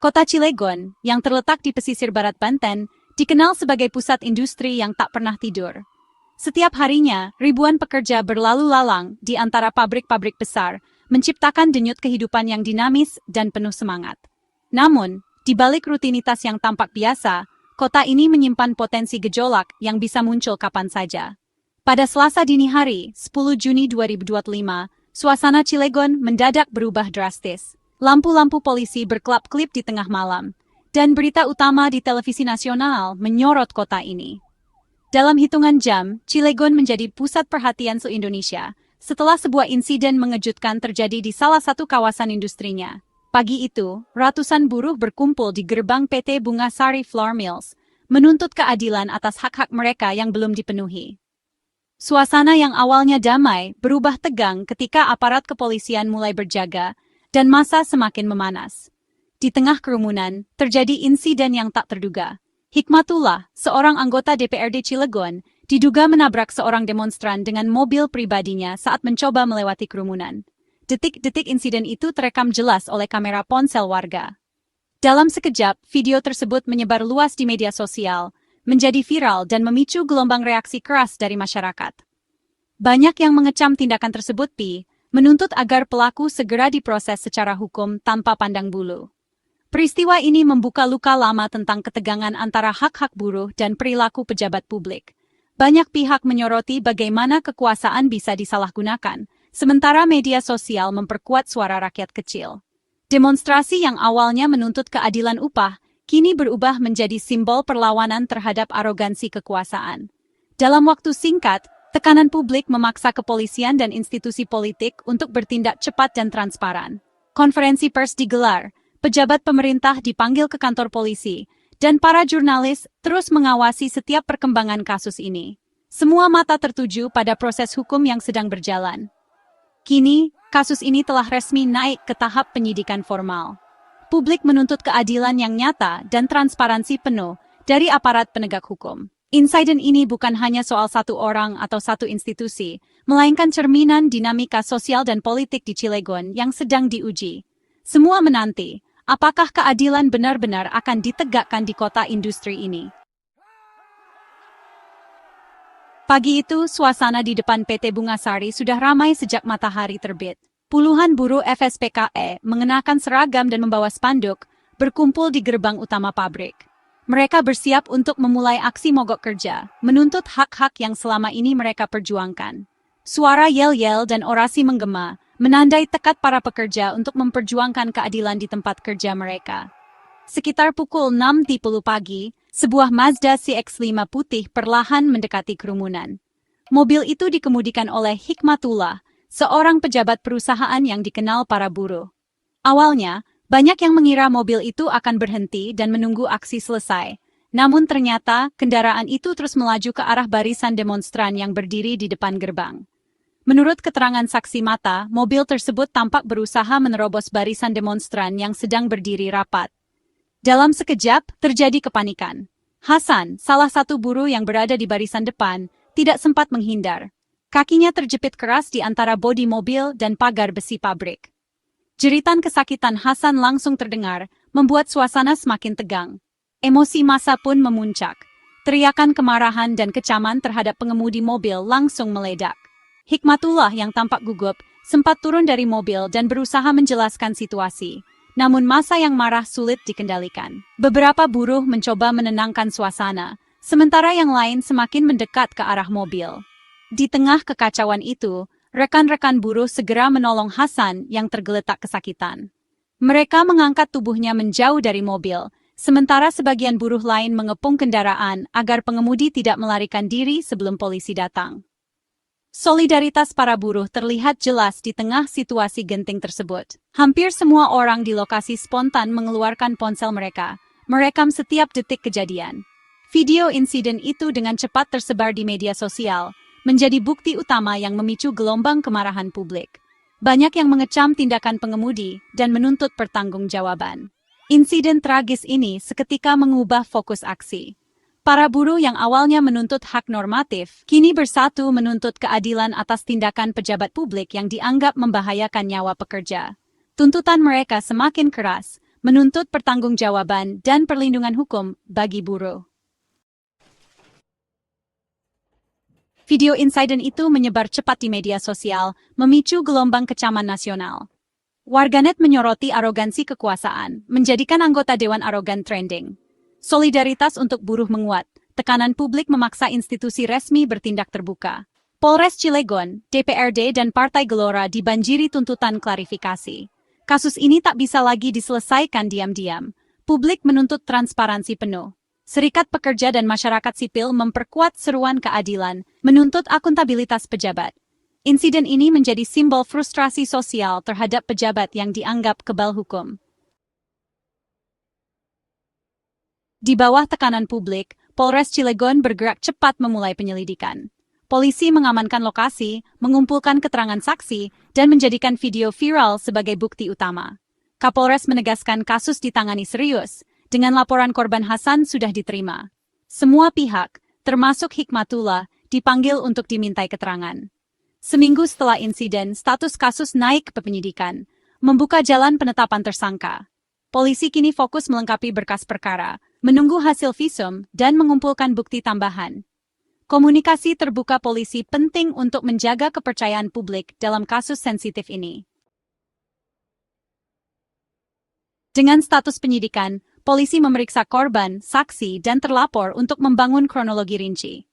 Kota Cilegon, yang terletak di pesisir barat Banten, dikenal sebagai pusat industri yang tak pernah tidur. Setiap harinya, ribuan pekerja berlalu lalang di antara pabrik-pabrik besar, menciptakan denyut kehidupan yang dinamis dan penuh semangat. Namun, di balik rutinitas yang tampak biasa, kota ini menyimpan potensi gejolak yang bisa muncul kapan saja. Pada Selasa dini hari, 10 Juni 2025, suasana Cilegon mendadak berubah drastis. Lampu-lampu polisi berkelap-kelip di tengah malam, dan berita utama di televisi nasional menyorot kota ini. Dalam hitungan jam, Cilegon menjadi pusat perhatian se-Indonesia setelah sebuah insiden mengejutkan terjadi di salah satu kawasan industrinya. Pagi itu, ratusan buruh berkumpul di gerbang PT Bungasari Flour Mills, menuntut keadilan atas hak-hak mereka yang belum dipenuhi. Suasana yang awalnya damai berubah tegang ketika aparat kepolisian mulai berjaga dan massa semakin memanas. Di tengah kerumunan, terjadi insiden yang tak terduga. Hikmatullah, seorang anggota DPRD Cilegon, diduga menabrak seorang demonstran dengan mobil pribadinya saat mencoba melewati kerumunan. Detik-detik insiden itu terekam jelas oleh kamera ponsel warga. Dalam sekejap, video tersebut menyebar luas di media sosial, menjadi viral dan memicu gelombang reaksi keras dari masyarakat. Banyak yang mengecam tindakan tersebut menuntut agar pelaku segera diproses secara hukum tanpa pandang bulu. Peristiwa ini membuka luka lama tentang ketegangan antara hak-hak buruh dan perilaku pejabat publik. Banyak pihak menyoroti bagaimana kekuasaan bisa disalahgunakan, sementara media sosial memperkuat suara rakyat kecil. Demonstrasi yang awalnya menuntut keadilan upah, kini berubah menjadi simbol perlawanan terhadap arogansi kekuasaan. Dalam waktu singkat, tekanan publik memaksa kepolisian dan institusi politik untuk bertindak cepat dan transparan. Konferensi pers digelar, pejabat pemerintah dipanggil ke kantor polisi, dan para jurnalis terus mengawasi setiap perkembangan kasus ini. Semua mata tertuju pada proses hukum yang sedang berjalan. Kini, kasus ini telah resmi naik ke tahap penyidikan formal. Publik menuntut keadilan yang nyata dan transparansi penuh dari aparat penegak hukum. Insiden ini bukan hanya soal satu orang atau satu institusi, melainkan cerminan dinamika sosial dan politik di Cilegon yang sedang diuji. Semua menanti, apakah keadilan benar-benar akan ditegakkan di kota industri ini. Pagi itu, suasana di depan PT Bungasari sudah ramai sejak matahari terbit. Puluhan buruh FSPKE mengenakan seragam dan membawa spanduk, berkumpul di gerbang utama pabrik. Mereka bersiap untuk memulai aksi mogok kerja, menuntut hak-hak yang selama ini mereka perjuangkan. Suara yel-yel dan orasi menggema, menandai tekad para pekerja untuk memperjuangkan keadilan di tempat kerja mereka. Sekitar pukul 6.30 pagi, sebuah Mazda CX-5 putih perlahan mendekati kerumunan. Mobil itu dikemudikan oleh Hikmatullah, seorang pejabat perusahaan yang dikenal para buruh. Awalnya, banyak yang mengira mobil itu akan berhenti dan menunggu aksi selesai. Namun ternyata, kendaraan itu terus melaju ke arah barisan demonstran yang berdiri di depan gerbang. Menurut keterangan saksi mata, mobil tersebut tampak berusaha menerobos barisan demonstran yang sedang berdiri rapat. Dalam sekejap, terjadi kepanikan. Hasan, salah satu buruh yang berada di barisan depan, tidak sempat menghindar. Kakinya terjepit keras di antara bodi mobil dan pagar besi pabrik. Jeritan kesakitan Hasan langsung terdengar, membuat suasana semakin tegang. Emosi massa pun memuncak. Teriakan kemarahan dan kecaman terhadap pengemudi mobil langsung meledak. Hikmatullah yang tampak gugup, sempat turun dari mobil dan berusaha menjelaskan situasi. Namun massa yang marah sulit dikendalikan. Beberapa buruh mencoba menenangkan suasana, sementara yang lain semakin mendekat ke arah mobil. Di tengah kekacauan itu, rekan-rekan buruh segera menolong Hasan yang tergeletak kesakitan. Mereka mengangkat tubuhnya menjauh dari mobil, sementara sebagian buruh lain mengepung kendaraan agar pengemudi tidak melarikan diri sebelum polisi datang. Solidaritas para buruh terlihat jelas di tengah situasi genting tersebut. Hampir semua orang di lokasi spontan mengeluarkan ponsel mereka, merekam setiap detik kejadian. Video insiden itu dengan cepat tersebar di media sosial, menjadi bukti utama yang memicu gelombang kemarahan publik. Banyak yang mengecam tindakan pengemudi dan menuntut pertanggungjawaban. Insiden tragis ini seketika mengubah fokus aksi. Para buruh yang awalnya menuntut hak normatif, kini bersatu menuntut keadilan atas tindakan pejabat publik yang dianggap membahayakan nyawa pekerja. Tuntutan mereka semakin keras, menuntut pertanggungjawaban dan perlindungan hukum bagi buruh. Video insiden itu menyebar cepat di media sosial, memicu gelombang kecaman nasional. Warganet menyoroti arogansi kekuasaan, menjadikan anggota dewan arogan trending. Solidaritas untuk buruh menguat, tekanan publik memaksa institusi resmi bertindak terbuka. Polres Cilegon, DPRD dan Partai Gelora dibanjiri tuntutan klarifikasi. Kasus ini tak bisa lagi diselesaikan diam-diam. Publik menuntut transparansi penuh. Serikat pekerja dan masyarakat sipil memperkuat seruan keadilan, menuntut akuntabilitas pejabat. Insiden ini menjadi simbol frustrasi sosial terhadap pejabat yang dianggap kebal hukum. Di bawah tekanan publik, Polres Cilegon bergerak cepat memulai penyelidikan. Polisi mengamankan lokasi, mengumpulkan keterangan saksi, dan menjadikan video viral sebagai bukti utama. Kapolres menegaskan kasus ditangani serius, dengan laporan korban Hasan sudah diterima. Semua pihak, termasuk Hikmatullah, dipanggil untuk dimintai keterangan. Seminggu setelah insiden, status kasus naik ke penyidikan, membuka jalan penetapan tersangka. Polisi kini fokus melengkapi berkas perkara, menunggu hasil visum, dan mengumpulkan bukti tambahan. Komunikasi terbuka polisi penting untuk menjaga kepercayaan publik dalam kasus sensitif ini. Dengan status penyidikan, polisi memeriksa korban, saksi, dan terlapor untuk membangun kronologi rinci.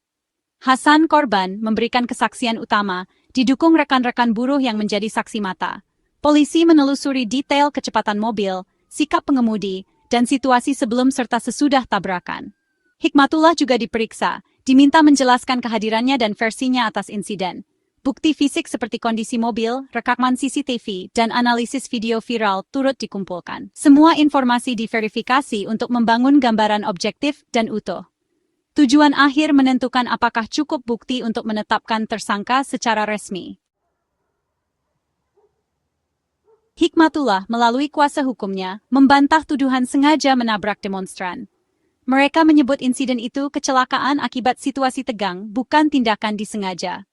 Hasan korban memberikan kesaksian utama, didukung rekan-rekan buruh yang menjadi saksi mata. Polisi menelusuri detail kecepatan mobil, sikap pengemudi, dan situasi sebelum serta sesudah tabrakan. Hikmatullah juga diperiksa, diminta menjelaskan kehadirannya dan versinya atas insiden. Bukti fisik seperti kondisi mobil, rekaman CCTV, dan analisis video viral turut dikumpulkan. Semua informasi diverifikasi untuk membangun gambaran objektif dan utuh. Tujuan akhir menentukan apakah cukup bukti untuk menetapkan tersangka secara resmi. Hikmatullah melalui kuasa hukumnya membantah tuduhan sengaja menabrak demonstran. Mereka menyebut insiden itu kecelakaan akibat situasi tegang, bukan tindakan disengaja.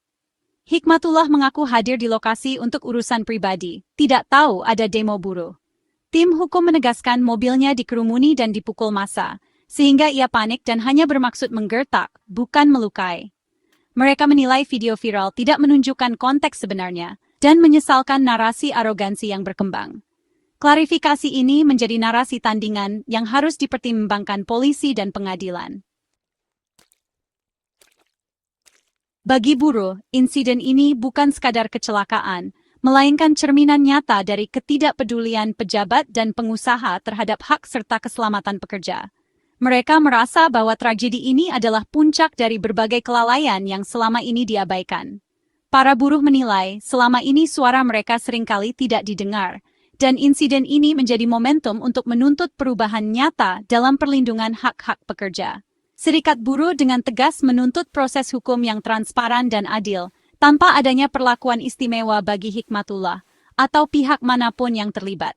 Hikmatullah mengaku hadir di lokasi untuk urusan pribadi, tidak tahu ada demo buruh. Tim hukum menegaskan mobilnya dikerumuni dan dipukul massa, sehingga ia panik dan hanya bermaksud menggertak, bukan melukai. Mereka menilai video viral tidak menunjukkan konteks sebenarnya, dan menyesalkan narasi arogansi yang berkembang. Klarifikasi ini menjadi narasi tandingan yang harus dipertimbangkan polisi dan pengadilan. Bagi buruh, insiden ini bukan sekadar kecelakaan, melainkan cerminan nyata dari ketidakpedulian pejabat dan pengusaha terhadap hak serta keselamatan pekerja. Mereka merasa bahwa tragedi ini adalah puncak dari berbagai kelalaian yang selama ini diabaikan. Para buruh menilai selama ini suara mereka seringkali tidak didengar, dan insiden ini menjadi momentum untuk menuntut perubahan nyata dalam perlindungan hak-hak pekerja. Serikat buruh dengan tegas menuntut proses hukum yang transparan dan adil, tanpa adanya perlakuan istimewa bagi Hikmatullah atau pihak manapun yang terlibat.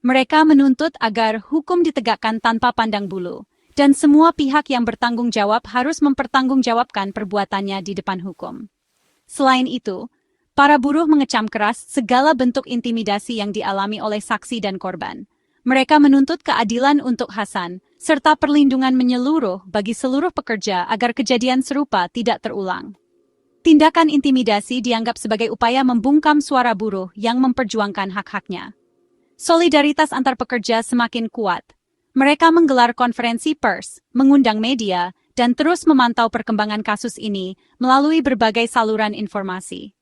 Mereka menuntut agar hukum ditegakkan tanpa pandang bulu, dan semua pihak yang bertanggung jawab harus mempertanggungjawabkan perbuatannya di depan hukum. Selain itu, para buruh mengecam keras segala bentuk intimidasi yang dialami oleh saksi dan korban. Mereka menuntut keadilan untuk Hasan, serta perlindungan menyeluruh bagi seluruh pekerja agar kejadian serupa tidak terulang. Tindakan intimidasi dianggap sebagai upaya membungkam suara buruh yang memperjuangkan hak-haknya. Solidaritas antar pekerja semakin kuat. Mereka menggelar konferensi pers, mengundang media, dan terus memantau perkembangan kasus ini melalui berbagai saluran informasi.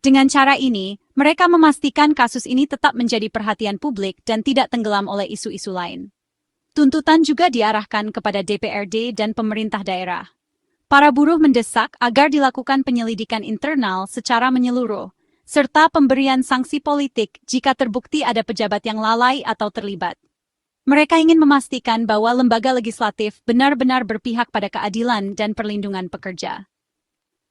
Dengan cara ini, mereka memastikan kasus ini tetap menjadi perhatian publik dan tidak tenggelam oleh isu-isu lain. Tuntutan juga diarahkan kepada DPRD dan pemerintah daerah. Para buruh mendesak agar dilakukan penyelidikan internal secara menyeluruh, serta pemberian sanksi politik jika terbukti ada pejabat yang lalai atau terlibat. Mereka ingin memastikan bahwa lembaga legislatif benar-benar berpihak pada keadilan dan perlindungan pekerja.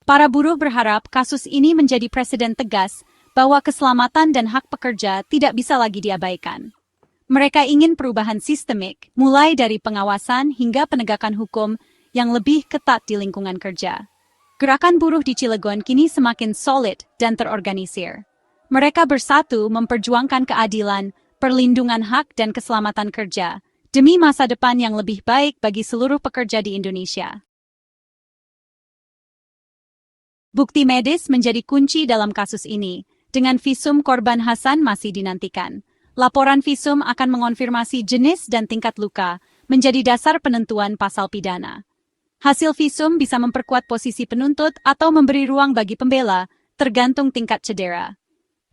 Para buruh berharap kasus ini menjadi presiden tegas bahwa keselamatan dan hak pekerja tidak bisa lagi diabaikan. Mereka ingin perubahan sistemik, mulai dari pengawasan hingga penegakan hukum yang lebih ketat di lingkungan kerja. Gerakan buruh di Cilegon kini semakin solid dan terorganisir. Mereka bersatu memperjuangkan keadilan, perlindungan hak dan keselamatan kerja, demi masa depan yang lebih baik bagi seluruh pekerja di Indonesia. Bukti medis menjadi kunci dalam kasus ini. Dengan visum korban Hasan masih dinantikan. Laporan visum akan mengonfirmasi jenis dan tingkat luka, menjadi dasar penentuan pasal pidana. Hasil visum bisa memperkuat posisi penuntut atau memberi ruang bagi pembela, tergantung tingkat cedera.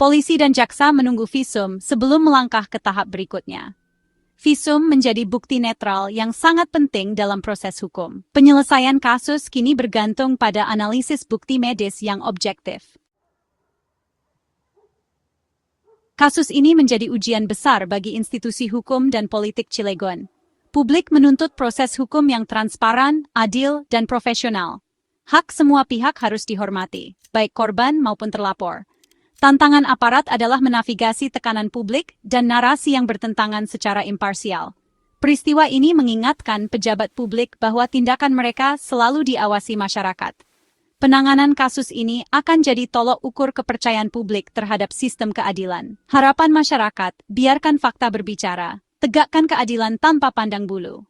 Polisi dan jaksa menunggu visum sebelum melangkah ke tahap berikutnya. Visum menjadi bukti netral yang sangat penting dalam proses hukum. Penyelesaian kasus kini bergantung pada analisis bukti medis yang objektif. Kasus ini menjadi ujian besar bagi institusi hukum dan politik Cilegon. Publik menuntut proses hukum yang transparan, adil, dan profesional. Hak semua pihak harus dihormati, baik korban maupun terlapor. Tantangan aparat adalah menavigasi tekanan publik dan narasi yang bertentangan secara imparsial. Peristiwa ini mengingatkan pejabat publik bahwa tindakan mereka selalu diawasi masyarakat. Penanganan kasus ini akan jadi tolok ukur kepercayaan publik terhadap sistem keadilan. Harapan masyarakat, biarkan fakta berbicara, tegakkan keadilan tanpa pandang bulu.